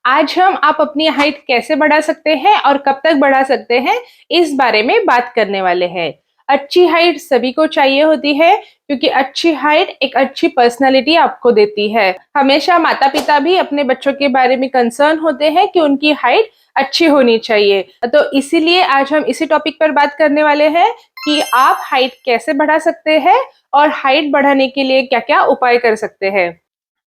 आज हम आप अपनी हाइट कैसे बढ़ा सकते हैं और कब तक बढ़ा सकते हैं, इस बारे में बात करने वाले हैं। अच्छी हाइट सभी को चाहिए होती है क्योंकि अच्छी हाइट एक अच्छी पर्सनालिटी आपको देती है। हमेशा माता-पिता भी अपने बच्चों के बारे में कंसर्न होते हैं कि उनकी हाइट अच्छी होनी चाहिए। तो इसीलिए आज हम इसी टॉपिक पर बात करने वाले हैं कि आप हाइट कैसे बढ़ा सकते हैं और हाइट बढ़ाने के लिए क्या-क्या उपाय कर सकते हैं।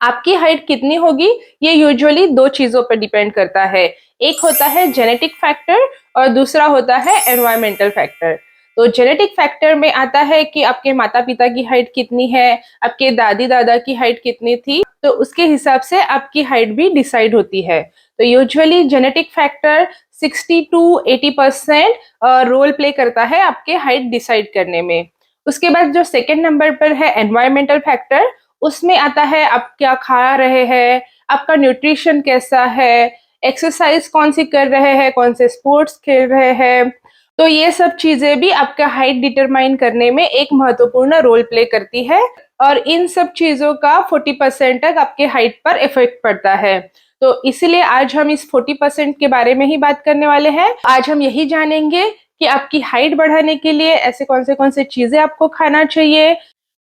आपकी हाइट कितनी होगी, ये यूजुअली 2 चीज़ों पर डिपेंड करता है। एक होता है जेनेटिक फैक्टर और दूसरा होता है एनवायरमेंटल फैक्टर। तो जेनेटिक फैक्टर में आता है कि आपके माता-पिता की हाइट कितनी है, आपके दादी-दादा की हाइट कितनी थी, तो उसके हिसाब से आपकी हाइट भी डिसाइड होती है। तो usually genetic factor 60 to 80% role play करता है आपके हाइट डिसाइड करने में। उसके बाद जो सेकंड नंबर पर है एनवायरमेंटल फैक्टर, उसमें आता है आप क्या खा रहे हैं, आपका न्यूट्रिशन कैसा है, एक्सरसाइज कौन सी कर रहे हैं, कौन से स्पोर्ट्स खेल रहे हैं। तो ये सब चीजें भी आपका हाइट डिटरमाइन करने में एक महत्वपूर्ण रोल प्ले करती है और इन सब चीजों का 40% तक आपके हाइट पर इफेक्ट पड़ता है। तो इसीलिए आज हम इस 40% के बारे में ही बात करने वाले हैं। आज हम यही जानेंगे कि आपकी हाइट बढ़ाने के लिए ऐसे कौन से चीजें आपको खाना चाहिए,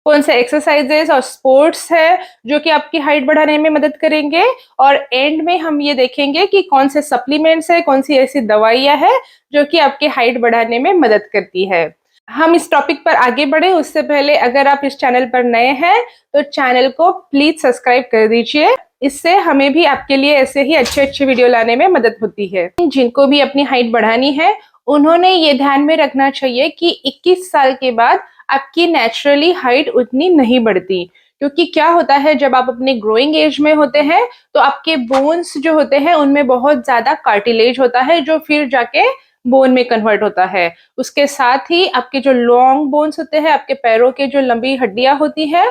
कौन से एक्सरसाइजेस और स्पोर्ट्स है जो कि आपकी हाइट बढ़ाने में मदद करेंगे, और एंड में हम ये देखेंगे कि कौन से सप्लीमेंट्स है, कौन सी ऐसी दवाइयाँ है जो कि आपकी हाइट बढ़ाने में मदद करती है। हम इस टॉपिक पर आगे बढ़े उससे पहले अगर आप इस चैनल पर नए हैं तो चैनल को प्लीज सब्सक्राइब कर दीजिए। इससे हमें भी आपके लिए ऐसे ही अच्छे वीडियो लाने में मदद होती है। जिनको भी अपनी हाइट बढ़ानी है उन्होंने ये ध्यान में रखना चाहिए कि 21 साल के बाद आपकी नेचुरली हाइट उतनी नहीं बढ़ती, क्योंकि क्या होता है जब आप अपने ग्रोइंग एज में होते हैं तो आपके बोन्स जो होते हैं उनमें बहुत ज्यादा कार्टिलेज होता है जो फिर जाके बोन में कन्वर्ट होता है। उसके साथ ही आपके जो लॉन्ग बोन्स होते हैं, आपके पैरों के जो लंबी हड्डियां होती है,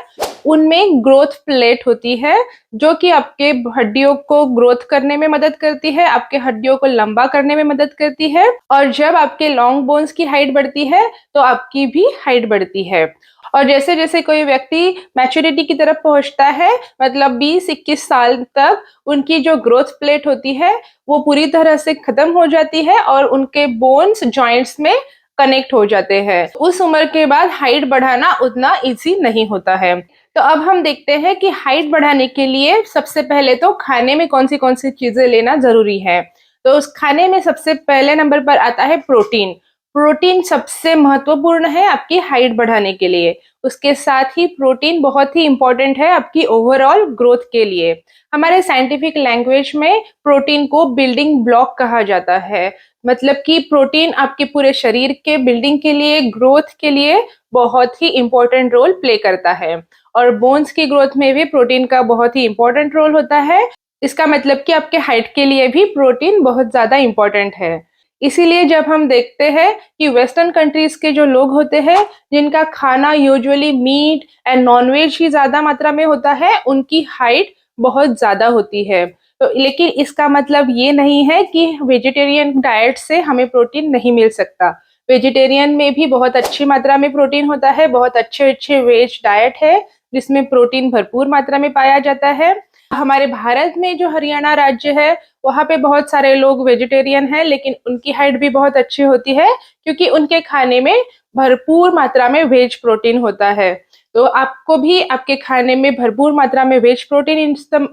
उनमें ग्रोथ प्लेट होती है जो कि आपके हड्डियों को ग्रोथ करने में मदद करती है, आपके हड्डियों को लंबा करने में मदद करती है। और जब आपके लॉन्ग बोन्स की हाइट बढ़ती है तो आपकी भी हाइट बढ़ती है। और जैसे जैसे कोई व्यक्ति मैच्योरिटी की तरफ पहुंचता है, मतलब 20-21 साल तक उनकी जो ग्रोथ प्लेट होती है वो पूरी तरह से खत्म हो जाती है और उनके बोन्स जॉइंट्स में कनेक्ट हो जाते हैं। उस उम्र के बाद हाइट बढ़ाना उतना इजी नहीं होता है। तो अब हम देखते हैं कि हाइट बढ़ाने के लिए सबसे पहले तो खाने में कौन सी चीजें लेना जरूरी है। तो उस खाने में सबसे पहले नंबर पर आता है प्रोटीन। प्रोटीन सबसे महत्वपूर्ण है आपकी हाइट बढ़ाने के लिए। उसके साथ ही प्रोटीन बहुत ही इंपॉर्टेंट है आपकी ओवरऑल ग्रोथ के लिए। हमारे साइंटिफिक लैंग्वेज में प्रोटीन को बिल्डिंग ब्लॉक कहा जाता है। मतलब कि प्रोटीन आपके पूरे शरीर के बिल्डिंग के लिए, ग्रोथ के लिए बहुत ही इंपॉर्टेंट रोल प्ले करता है। और बोन्स की ग्रोथ में भी प्रोटीन का बहुत ही इंपॉर्टेंट रोल होता है। इसका मतलब कि आपके हाइट के लिए भी प्रोटीन बहुत ज्यादा इंपॉर्टेंट है। इसीलिए जब हम देखते हैं कि वेस्टर्न कंट्रीज के जो लोग होते हैं जिनका खाना यूजुअली मीट एंड नॉनवेज ही ज्यादा मात्रा में होता है, उनकी हाइट बहुत ज्यादा होती है। तो लेकिन इसका मतलब ये नहीं है कि वेजिटेरियन डाइट से हमें प्रोटीन नहीं मिल सकता। वेजिटेरियन में भी बहुत अच्छी मात्रा में प्रोटीन होता है, बहुत अच्छे वेज डाइट है जिसमें प्रोटीन भरपूर मात्रा में पाया जाता है। हमारे भारत में जो हरियाणा राज्य है वहाँ पे बहुत सारे लोग वेजिटेरियन हैं, लेकिन उनकी हाइट भी बहुत अच्छी होती है क्योंकि उनके खाने में भरपूर मात्रा में वेज प्रोटीन होता है। तो आपको भी आपके खाने में भरपूर मात्रा में वेज प्रोटीन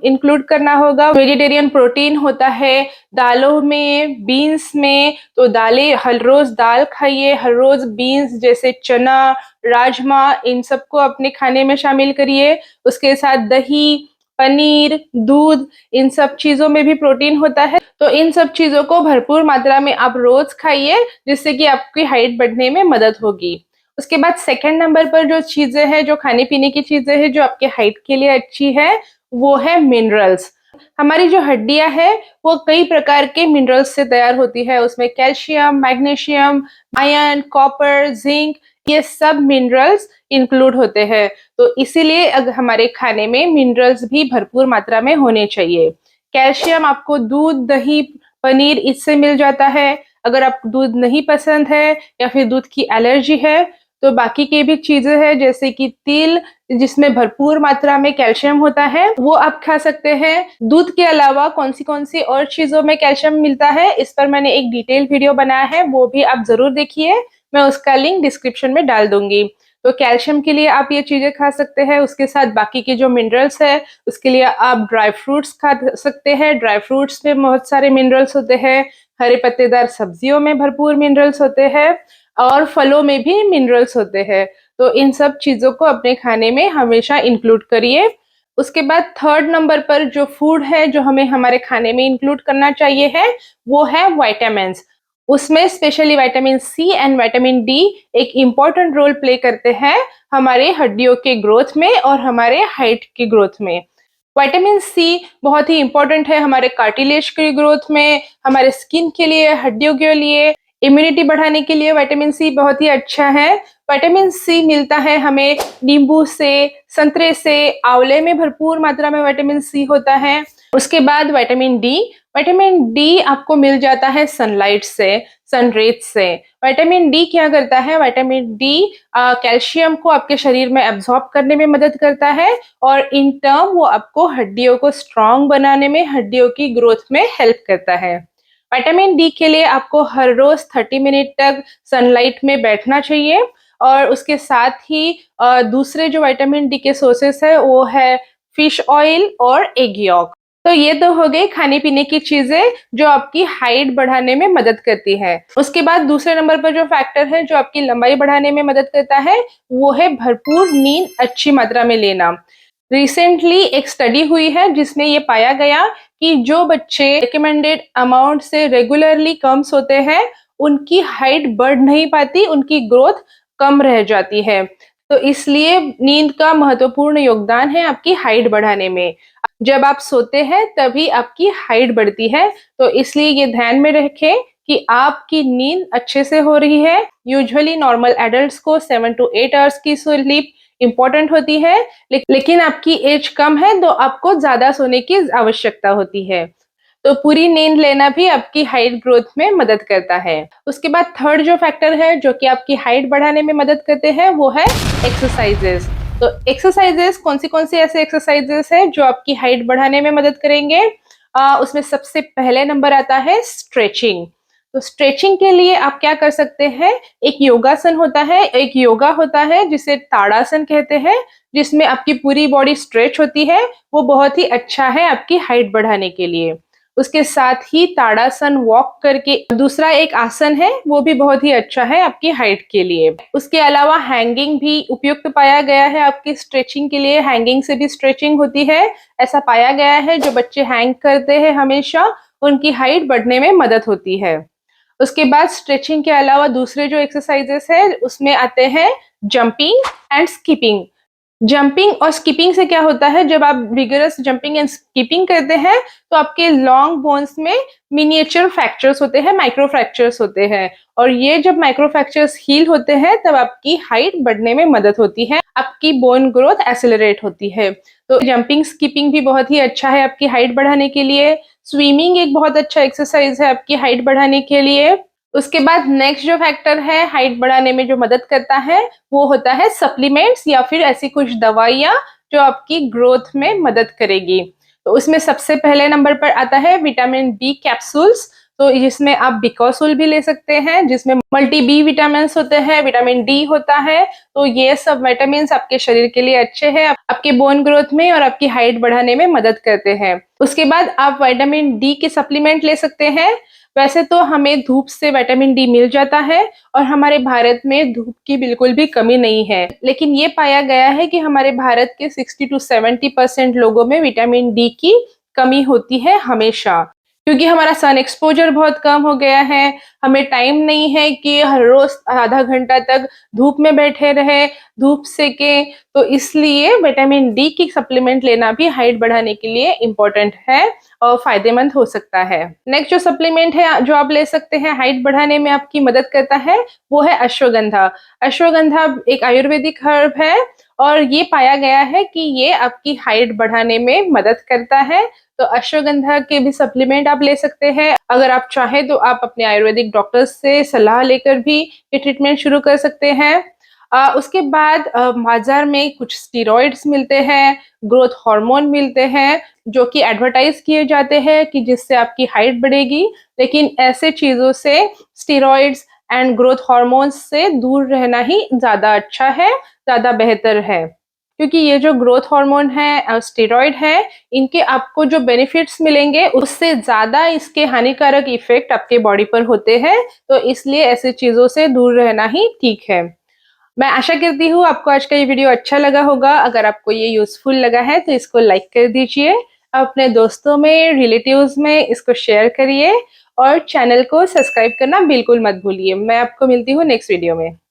इंक्लूड करना होगा। वेजिटेरियन प्रोटीन होता है दालों में, बीन्स में। तो दालें, हर रोज दाल खाइए, हर रोज बीन्स जैसे चना, राजमा, इन सबको अपने खाने में शामिल करिए। उसके साथ दही, पनीर, दूध, इन सब चीजों में भी प्रोटीन होता है। तो इन सब चीजों को भरपूर मात्रा में आप रोज खाइए जिससे कि आपकी हाइट बढ़ने में मदद होगी। उसके बाद सेकंड नंबर पर जो चीजें हैं, जो खाने पीने की चीजें हैं जो आपके हाइट के लिए अच्छी है, वो है मिनरल्स। हमारी जो हड्डियां है वो कई प्रकार के मिनरल्स से तैयार होती है। उसमें calcium, magnesium, iron, copper, zinc, ये सब मिनरल्स इंक्लूड होते हैं। तो इसीलिए हमारे खाने में मिनरल्स भी भरपूर मात्रा में होने चाहिए। कैल्शियम आपको दूध, दही, पनीर इससे मिल जाता है। अगर आप दूध नहीं पसंद है या फिर दूध की एलर्जी है तो बाकी की भी चीजें हैं जैसे कि तिल, जिसमें भरपूर मात्रा में कैल्शियम होता है, वो आप खा सकते हैं। दूध के अलावा कौन सी और चीजों में कैल्शियम मिलता है, इस पर मैंने एक डिटेल वीडियो बनाया है, वो भी आप जरूर देखिए, मैं उसका लिंक डिस्क्रिप्शन में डाल दूंगी। तो कैल्शियम के लिए आप ये चीजें खा सकते हैं। उसके साथ बाकी के जो मिनरल्स है उसके लिए आप ड्राई फ्रूट्स खा सकते हैं। ड्राई फ्रूट्स में बहुत सारे मिनरल्स होते हैं। हरे पत्तेदार सब्जियों में भरपूर मिनरल्स होते हैं और फलों में भी मिनरल्स होते हैं। तो इन सब चीजों को अपने खाने में हमेशा इंक्लूड करिए। उसके बाद थर्ड नंबर पर जो फूड है जो हमें हमारे खाने में इंक्लूड करना चाहिए है, वो है विटामिन्स। उसमें specially vitamin C and vitamin D एक इम्पोर्टेंट रोल प्ले करते हैं हमारे हड्डियों के ग्रोथ में और हमारे हाइट की ग्रोथ में। विटामिन सी बहुत ही इंपॉर्टेंट है हमारे कार्टिलेज की ग्रोथ में, हमारे स्किन के लिए, हड्डियों के लिए, इम्यूनिटी बढ़ाने के लिए विटामिन सी बहुत ही अच्छा है। विटामिन सी मिलता है हमें नींबू से, संतरे से, आंवले में भरपूर मात्रा में विटामिन सी होता है। उसके बाद विटामिन डी आपको मिल जाता है सनलाइट से, सनरेज से। विटामिन डी क्या करता है, विटामिन डी कैल्शियम को आपके शरीर में एब्जॉर्ब करने में मदद करता है और इन टर्म वो आपको हड्डियों को स्ट्रांग बनाने में, हड्डियों की ग्रोथ में हेल्प करता है। विटामिन डी के लिए आपको हर रोज 30 मिनट तक सनलाइट में बैठना चाहिए और उसके साथ ही दूसरे जो विटामिन डी के सोर्सेस है वो है फिश ऑयल और एग यॉक। तो ये तो हो गई खाने पीने की चीजें जो आपकी हाइट बढ़ाने में मदद करती है। उसके बाद दूसरे नंबर पर जो फैक्टर है जो आपकी लंबाई बढ़ाने में मदद करता है वो है भरपूर नींद अच्छी मात्रा में लेना। रिसेंटली एक स्टडी हुई है जिसमें ये पाया गया कि जो बच्चे रिकमेंडेड अमाउंट से रेगुलरली कम सोते हैं उनकी हाइट बढ़ नहीं पाती, उनकी ग्रोथ कम रह जाती है। तो इसलिए नींद का महत्वपूर्ण योगदान है आपकी हाइट बढ़ाने में। जब आप सोते हैं तभी आपकी हाइट बढ़ती है, तो इसलिए ये ध्यान में रखें कि आपकी नींद अच्छे से हो रही है। यूजुअली नॉर्मल एडल्ट्स को 7 to 8 आवर्स की स्लीप इंपॉर्टेंट होती है, लेकिन आपकी एज कम है तो आपको ज्यादा सोने की आवश्यकता होती है। तो पूरी नींद लेना भी आपकी हाइट ग्रोथ में मदद करता है। उसके बाद थर्ड जो फैक्टर है जो कि आपकी हाइट बढ़ाने में मदद करते हैं वो है एक्सरसाइजेस। तो एक्सरसाइजेस कौन सी ऐसे एक्सरसाइजेस है जो आपकी हाइट बढ़ाने में मदद करेंगे? उसमें सबसे पहले नंबर आता है स्ट्रेचिंग। तो स्ट्रेचिंग के लिए आप क्या कर सकते हैं, एक योगासन होता है, एक योगा होता है जिसे ताड़ासन कहते हैं, जिसमें आपकी पूरी बॉडी स्ट्रेच होती है। वो बहुत ही अच्छा है आपकी हाइट बढ़ाने के लिए। उसके साथ ही ताड़ासन वॉक करके दूसरा एक आसन है, वो भी बहुत ही अच्छा है आपकी हाइट के लिए। उसके अलावा हैंगिंग भी उपयुक्त पाया गया है आपकी स्ट्रेचिंग के लिए। हैंगिंग से भी स्ट्रेचिंग होती है, ऐसा पाया गया है। जो बच्चे हैंग करते हैं हमेशा उनकी हाइट बढ़ने में मदद होती है। उसके बाद स्ट्रेचिंग के अलावा दूसरे जो एक्सरसाइजेस है उसमें आते हैं जंपिंग एंड स्किपिंग। जंपिंग और स्किपिंग से क्या होता है, जब आप विगरस जंपिंग एंड स्किपिंग करते हैं तो आपके लॉन्ग बोन्स में मिनिएचर फ्रैक्चर्स होते हैं, माइक्रो फ्रैक्चर्स होते हैं, और ये जब माइक्रो फ्रैक्चर्स हील होते हैं तब आपकी हाइट बढ़ने में मदद होती है, आपकी बोन ग्रोथ एक्सेलरेट होती है। तो जंपिंग स्किपिंग भी बहुत ही अच्छा है आपकी हाइट बढ़ाने के लिए। स्विमिंग एक बहुत अच्छा एक्सरसाइज है आपकी हाइट बढ़ाने के लिए। उसके बाद नेक्स्ट जो फैक्टर है हाइट बढ़ाने में जो मदद करता है वो होता है सप्लीमेंट्स या फिर ऐसी कुछ दवाइयाँ जो आपकी ग्रोथ में मदद करेगी। तो उसमें सबसे पहले नंबर पर आता है विटामिन बी कैप्सूल्स। तो जिसमें आप बिकॉसुल भी ले सकते हैं, जिसमें मल्टी बी विटामिन होते हैं, विटामिन डी होता है। तो ये सब विटामिन आपके शरीर के लिए अच्छे हैं, आपके बोन ग्रोथ में और आपकी हाइट बढ़ाने में मदद करते हैं। उसके बाद आप विटामिन डी के सप्लीमेंट ले सकते हैं। वैसे तो हमें धूप से विटामिन डी मिल जाता है और हमारे भारत में धूप की बिल्कुल भी कमी नहीं है, लेकिन ये पाया गया है कि हमारे भारत के 60 to 70% लोगों में विटामिन डी की कमी होती है हमेशा, क्योंकि हमारा सन एक्सपोजर बहुत कम हो गया है। हमें टाइम नहीं है कि हर रोज आधा घंटा तक धूप में बैठे रहे, धूप सेके। तो इसलिए विटामिन डी की सप्लीमेंट लेना भी हाइट बढ़ाने के लिए इम्पोर्टेंट है और फायदेमंद हो सकता है। नेक्स्ट जो सप्लीमेंट है जो आप ले सकते हैं हाइट बढ़ाने में आपकी मदद करता है वो है अश्वगंधा। अश्वगंधा एक आयुर्वेदिक हर्ब है और ये पाया गया है कि ये आपकी हाइट बढ़ाने में मदद करता है। तो अश्वगंधा के भी सप्लीमेंट आप ले सकते हैं। अगर आप चाहें तो आप अपने आयुर्वेदिक डॉक्टर से सलाह लेकर भी ये ट्रीटमेंट शुरू कर सकते हैं। उसके बाद बाजार में कुछ स्टेरॉइड्स मिलते हैं, ग्रोथ हार्मोन मिलते हैं, जो कि एडवर्टाइज किए जाते हैं कि जिससे आपकी हाइट बढ़ेगी। लेकिन ऐसे चीजों से, स्टेरॉइड्स एंड ग्रोथ हार्मोन्स से दूर रहना ही ज्यादा अच्छा है, ज्यादा बेहतर है। क्योंकि ये जो ग्रोथ हार्मोन है, स्टेरॉइड है, इनके आपको जो बेनिफिट्स मिलेंगे उससे ज्यादा इसके हानिकारक इफेक्ट आपके बॉडी पर होते हैं। तो इसलिए ऐसी चीजों से दूर रहना ही ठीक है। मैं आशा करती हूँ आपको आज का ये वीडियो अच्छा लगा होगा। अगर आपको ये यूजफुल लगा है तो इसको लाइक कर दीजिए, अपने दोस्तों में, रिलेटिव्स में इसको शेयर करिए और चैनल को सब्सक्राइब करना बिल्कुल मत भूलिए। मैं आपको मिलती हूँ नेक्स्ट वीडियो में।